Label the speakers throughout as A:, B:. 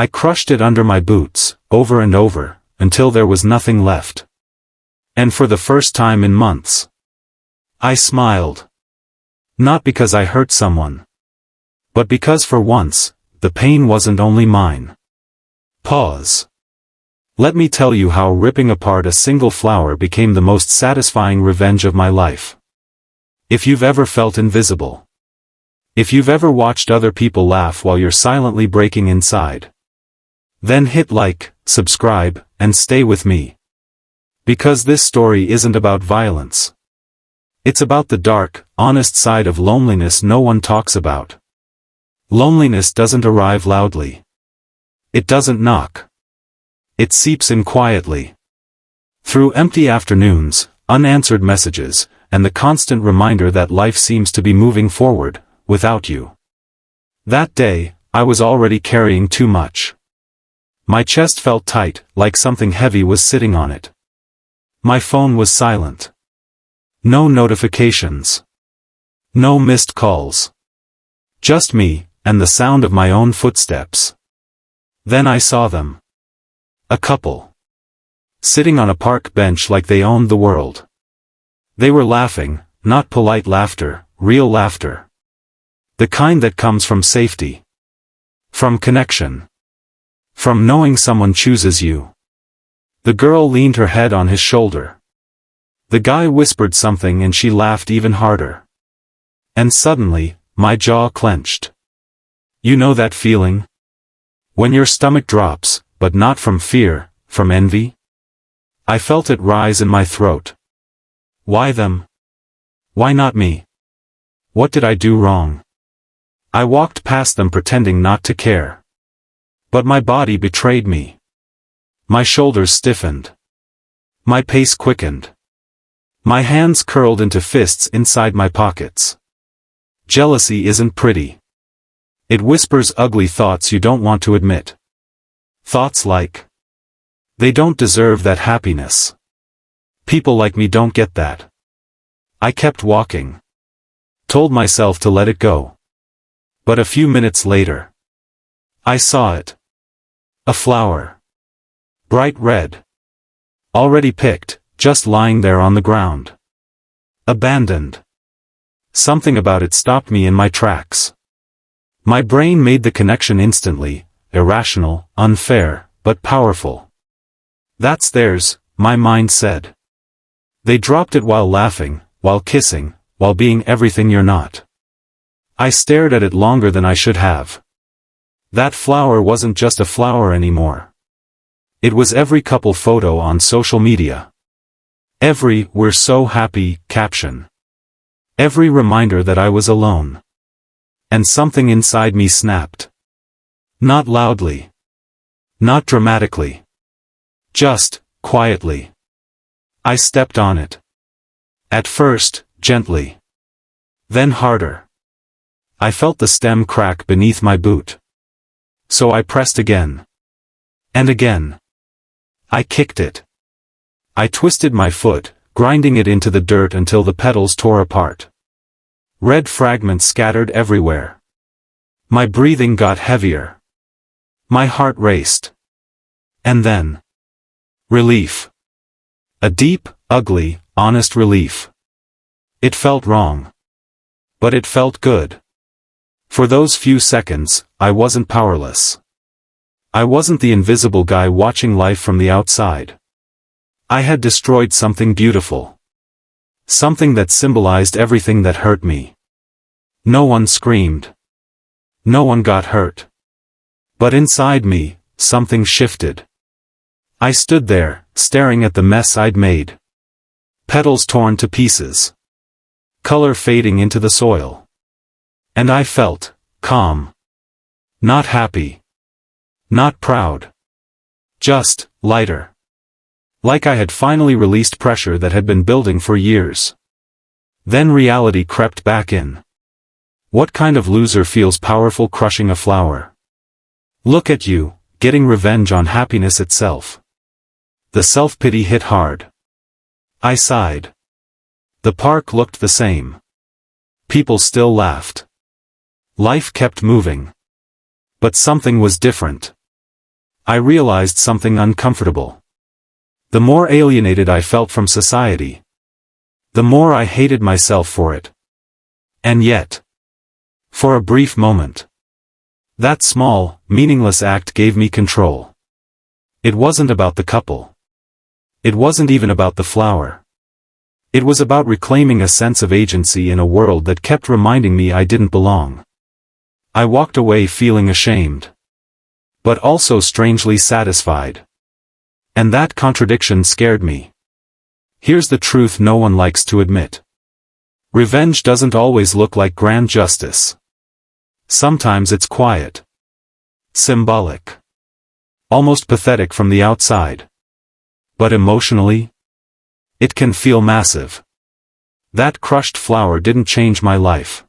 A: I crushed it under my boots, over and over, until there was nothing left. And for the first time in months, I smiled. Not because I hurt someone, but because for once, the pain wasn't only mine. Pause. Let me tell you how ripping apart a single flower became the most satisfying revenge of my life. If you've ever felt invisible, if you've ever watched other people laugh while you're silently breaking inside, then hit like, subscribe, and stay with me. Because this story isn't about violence. It's about the dark, honest side of loneliness no one talks about. Loneliness doesn't arrive loudly. It doesn't knock. It seeps in quietly. Through empty afternoons, unanswered messages, and the constant reminder that life seems to be moving forward, without you. That day, I was already carrying too much. My chest felt tight, like something heavy was sitting on it. My phone was silent. No notifications. No missed calls. Just me, and the sound of my own footsteps. Then I saw them. A couple. Sitting on a park bench like they owned the world. They were laughing, not polite laughter, real laughter. The kind that comes from safety. From connection. From knowing someone chooses you. The girl leaned her head on his shoulder. The guy whispered something and she laughed even harder. And suddenly, my jaw clenched. You know that feeling? When your stomach drops, but not from fear, from envy? I felt it rise in my throat. Why them? Why not me? What did I do wrong? I walked past them pretending not to care. But my body betrayed me. My shoulders stiffened. My pace quickened. My hands curled into fists inside my pockets. Jealousy isn't pretty. It whispers ugly thoughts you don't want to admit. Thoughts like, they don't deserve that happiness. People like me don't get that. I kept walking. Told myself to let it go. But a few minutes later, I saw it. A flower. Bright red. Already picked, just lying there on the ground. Abandoned. Something about it stopped me in my tracks. My brain made the connection instantly, irrational, unfair, but powerful. That's theirs, my mind said. They dropped it while laughing, while kissing, while being everything you're not. I stared at it longer than I should have. That flower wasn't just a flower anymore. It was every couple photo on social media. Every "we're so happy" caption. Every reminder that I was alone. And something inside me snapped. Not loudly. Not dramatically. Just, quietly. I stepped on it. At first, gently. Then harder. I felt the stem crack beneath my boot. So I pressed again. And again. I kicked it. I twisted my foot, grinding it into the dirt until the petals tore apart. Red fragments scattered everywhere. My breathing got heavier. My heart raced. And then, relief. A deep, ugly, honest relief. It felt wrong. But it felt good. For those few seconds, I wasn't powerless. I wasn't the invisible guy watching life from the outside. I had destroyed something beautiful. Something that symbolized everything that hurt me. No one screamed. No one got hurt. But inside me, something shifted. I stood there, staring at the mess I'd made. Petals torn to pieces. Color fading into the soil. And I felt calm. Not happy. Not proud. Just lighter. Like I had finally released pressure that had been building for years. Then reality crept back in. What kind of loser feels powerful crushing a flower? Look at you, getting revenge on happiness itself. The self-pity hit hard. I sighed. The park looked the same. People still laughed. Life kept moving. But something was different. I realized something uncomfortable. The more alienated I felt from society, the more I hated myself for it. And yet, for a brief moment, that small, meaningless act gave me control. It wasn't about the couple. It wasn't even about the flower. It was about reclaiming a sense of agency in a world that kept reminding me I didn't belong. I walked away feeling ashamed, but also strangely satisfied. And that contradiction scared me. Here's the truth no one likes to admit. Revenge doesn't always look like grand justice. Sometimes it's quiet, symbolic, almost pathetic from the outside. But emotionally, it can feel massive. That crushed flower didn't change my life.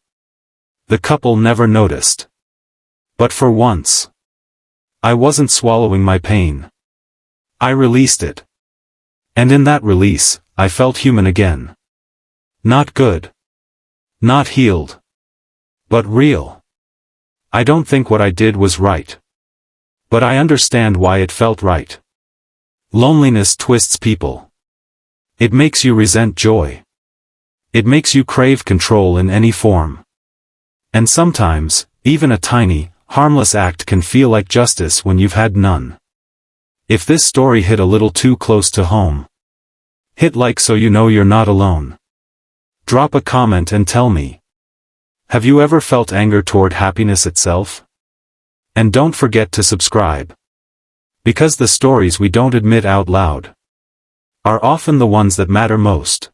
A: The couple never noticed. But for once, I wasn't swallowing my pain. I released it. And in that release, I felt human again. Not good. Not healed. But real. I don't think what I did was right. But I understand why it felt right. Loneliness twists people. It makes you resent joy. It makes you crave control in any form. And sometimes, even a tiny, harmless act can feel like justice when you've had none. If this story hit a little too close to home, hit like so you know you're not alone. Drop a comment and tell me. Have you ever felt anger toward happiness itself? And don't forget to subscribe. Because the stories we don't admit out loud are often the ones that matter most.